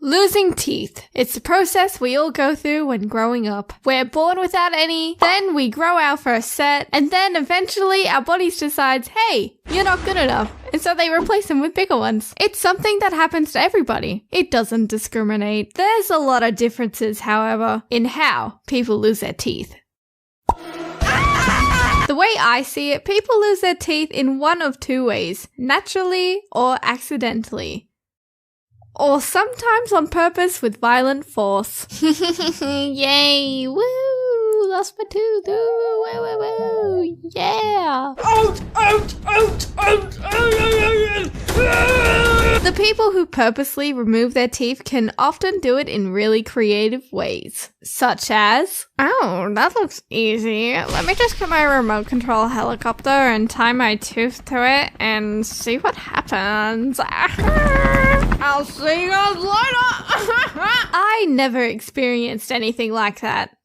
Losing teeth. It's the process we all go through when growing up. We're born without any, then we grow our first set, and then eventually our bodies decides, hey, you're not good enough, and so they replace them with bigger ones. It's something that happens to everybody. It doesn't discriminate. There's a lot of differences, however, in how people lose their teeth. The way I see it, people lose their teeth in one of two ways, naturally or accidentally. Or sometimes on purpose with violent force. Yay! Woo! Lost my tooth! Woo! Woo! Woo! Woo! Yeah! Out! Out! Out! Out! The people who purposely remove their teeth can often do it in really creative ways. Such as, oh, that looks easy. Let me just get my remote control helicopter and tie my tooth to it and see what happens. I'll see you guys later. I never experienced anything like that.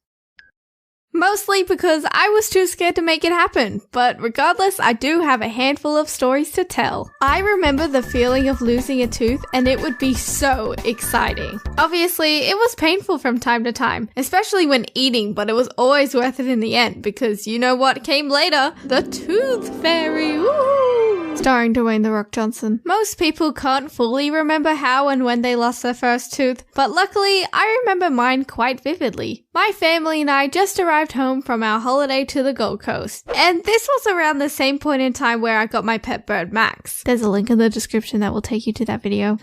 Mostly because I was too scared to make it happen, but regardless, I do have a handful of stories to tell. I remember the feeling of losing a tooth, and it would be so exciting. Obviously, it was painful from time to time, especially when eating, but it was always worth it in the end, because you know what came later? The Tooth Fairy! Woo! Starring Dwayne "The Rock" Johnson. Most people can't fully remember how and when they lost their first tooth, but luckily, I remember mine quite vividly. My family and I just arrived home from our holiday to the Gold Coast, and this was around the same point in time where I got my pet bird Max. There's a link in the description that will take you to that video.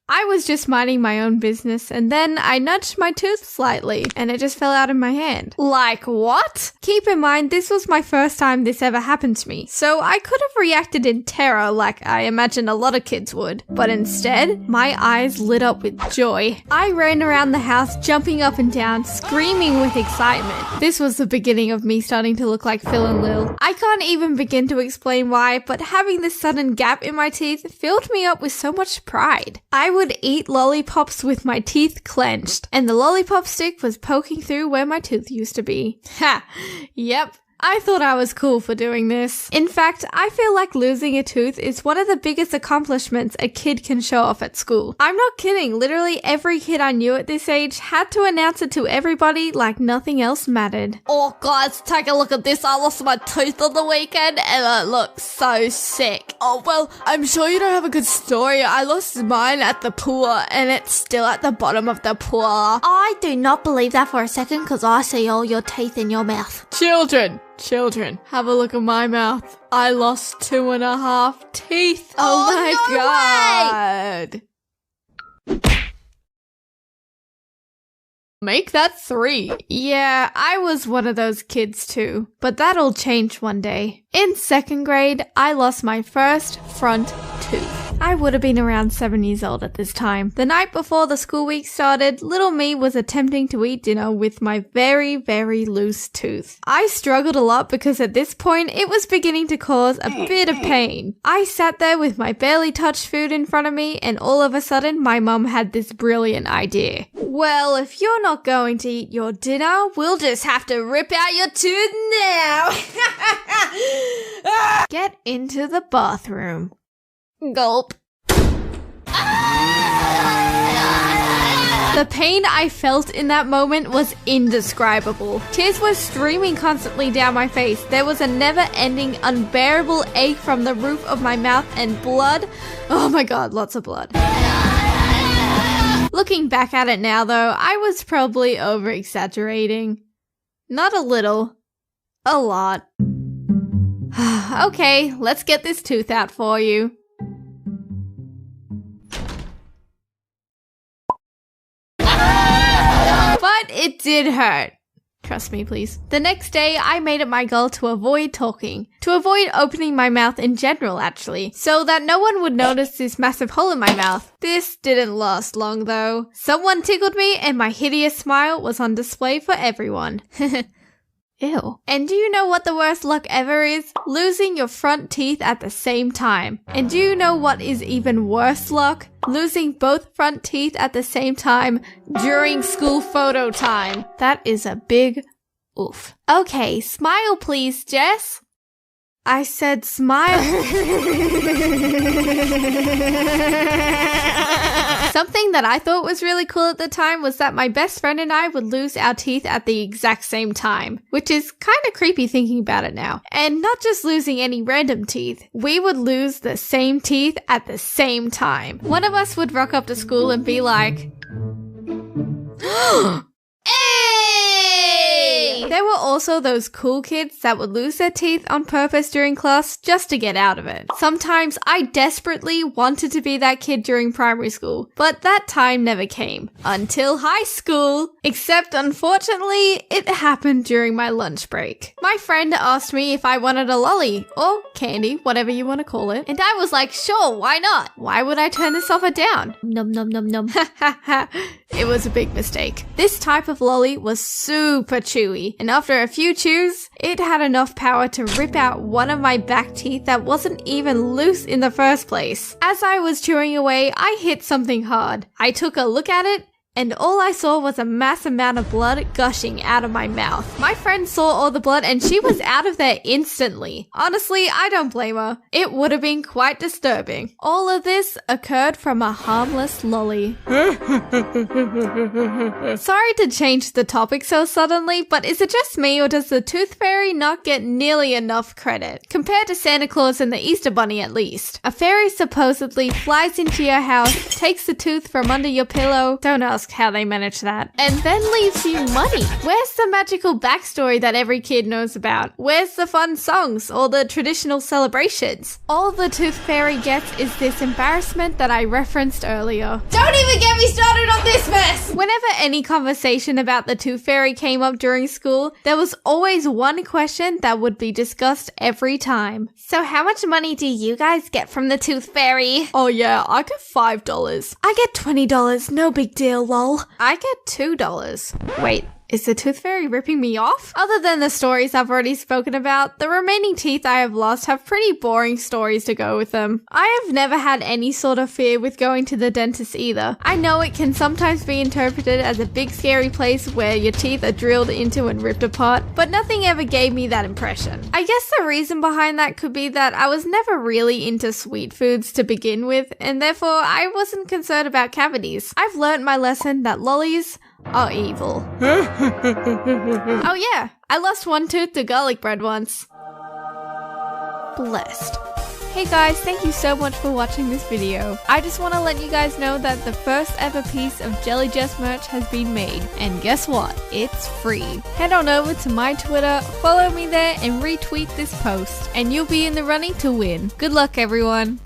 I was just minding my own business, and then I nudged my tooth slightly, and it just fell out of my hand. Like, what? Keep in mind, this was my first time this ever happened to me, so I could have reacted in terror like I imagine a lot of kids would. But instead, my eyes lit up with joy. I ran around the house, jumping up and down, screaming with excitement. This was the beginning of me starting to look like Phil and Lil. I can't even begin to explain why, but having this sudden gap in my teeth filled me up with so much pride. I would eat lollipops with my teeth clenched, and the lollipop stick was poking through where my tooth used to be. Ha! Yep. I thought I was cool for doing this. In fact, I feel like losing a tooth is one of the biggest accomplishments a kid can show off at school. I'm not kidding, literally every kid I knew at this age had to announce it to everybody like nothing else mattered. Oh guys, take a look at this, I lost my tooth on the weekend and it looks so sick. Oh well, I'm sure you don't have a good story. I lost mine at the pool and it's still at the bottom of the pool. I do not believe that for a second because I see all your teeth in your mouth. Children, have a look at my mouth. I lost 2.5 teeth. Oh my god. Make that 3. Yeah, I was one of those kids too, but that all changed one day. In 2nd grade, I lost my first front tooth. I would have been around 7 years old at this time. The night before the school week started, little me was attempting to eat dinner with my very, very loose tooth. I struggled a lot because at this point, it was beginning to cause a bit of pain. I sat there with my barely touched food in front of me, and all of a sudden, my mum had this brilliant idea. Well, if you're not going to eat your dinner, we'll just have to rip out your tooth now. Get into the bathroom. Gulp. The pain I felt in that moment was indescribable. Tears were streaming constantly down my face. There was a never-ending, unbearable ache from the roof of my mouth and blood. Oh my god, lots of blood. Looking back at it now though, I was probably over-exaggerating. Not a little. A lot. Okay, let's get this tooth out for you. But it did hurt. Trust me, please. The next day, I made it my goal to avoid talking. To avoid opening my mouth in general, actually. So that no one would notice this massive hole in my mouth. This didn't last long, though. Someone tickled me, and my hideous smile was on display for everyone. Ew. And do you know what the worst luck ever is? Losing your front teeth at the same time. And do you know what is even worse luck? Losing both front teeth at the same time during school photo time. That is a big oof. Okay, smile please, Jess. I said smile. Something that I thought was really cool at the time was that my best friend and I would lose our teeth at the exact same time, which is kind of creepy thinking about it now. And not just losing any random teeth, we would lose the same teeth at the same time. One of us would rock up to school and be like, Hey! There were also those cool kids that would lose their teeth on purpose during class just to get out of it. Sometimes I desperately wanted to be that kid during primary school, but that time never came. Until high school. Except unfortunately, it happened during my lunch break. My friend asked me if I wanted a lolly, or candy, whatever you want to call it, and I was like, sure, why not? Why would I turn this offer down? Num num num num. It was a big mistake. This type of lolly was super chewy, and after a few chews, it had enough power to rip out one of my back teeth that wasn't even loose in the first place. As I was chewing away, I hit something hard. I took a look at it, and all I saw was a mass amount of blood gushing out of my mouth. My friend saw all the blood and she was out of there instantly. Honestly, I don't blame her. It would have been quite disturbing. All of this occurred from a harmless lolly. Sorry to change the topic so suddenly, but is it just me or does the Tooth Fairy not get nearly enough credit? Compared to Santa Claus and the Easter Bunny at least. A fairy supposedly flies into your house, takes the tooth from under your pillow, don't ask how they manage that, and then leaves you money. Where's the magical backstory that every kid knows about? Where's the fun songs or the traditional celebrations? All the Tooth Fairy gets is this embarrassment that I referenced earlier. Don't even get me started on this mess! Whenever any conversation about the Tooth Fairy came up during school, there was always one question that would be discussed every time. So how much money do you guys get from the Tooth Fairy? Oh yeah, I get $5. I get $20, no big deal, lol. I get $2. Wait, is the Tooth Fairy ripping me off? Other than the stories I've already spoken about, the remaining teeth I have lost have pretty boring stories to go with them. I have never had any sort of fear with going to the dentist either. I know it can sometimes be interpreted as a big scary place where your teeth are drilled into and ripped apart, but nothing ever gave me that impression. I guess the reason behind that could be that I was never really into sweet foods to begin with, and therefore I wasn't concerned about cavities. I've learnt my lesson that lollies are evil. Oh yeah, I lost one tooth to garlic bread once. Blessed. Hey guys, thank you so much for watching this video. I just want to let you guys know that the first ever piece of Jelly Jess merch has been made. And guess what? It's free. Head on over to my Twitter, follow me there and retweet this post. And you'll be in the running to win. Good luck everyone.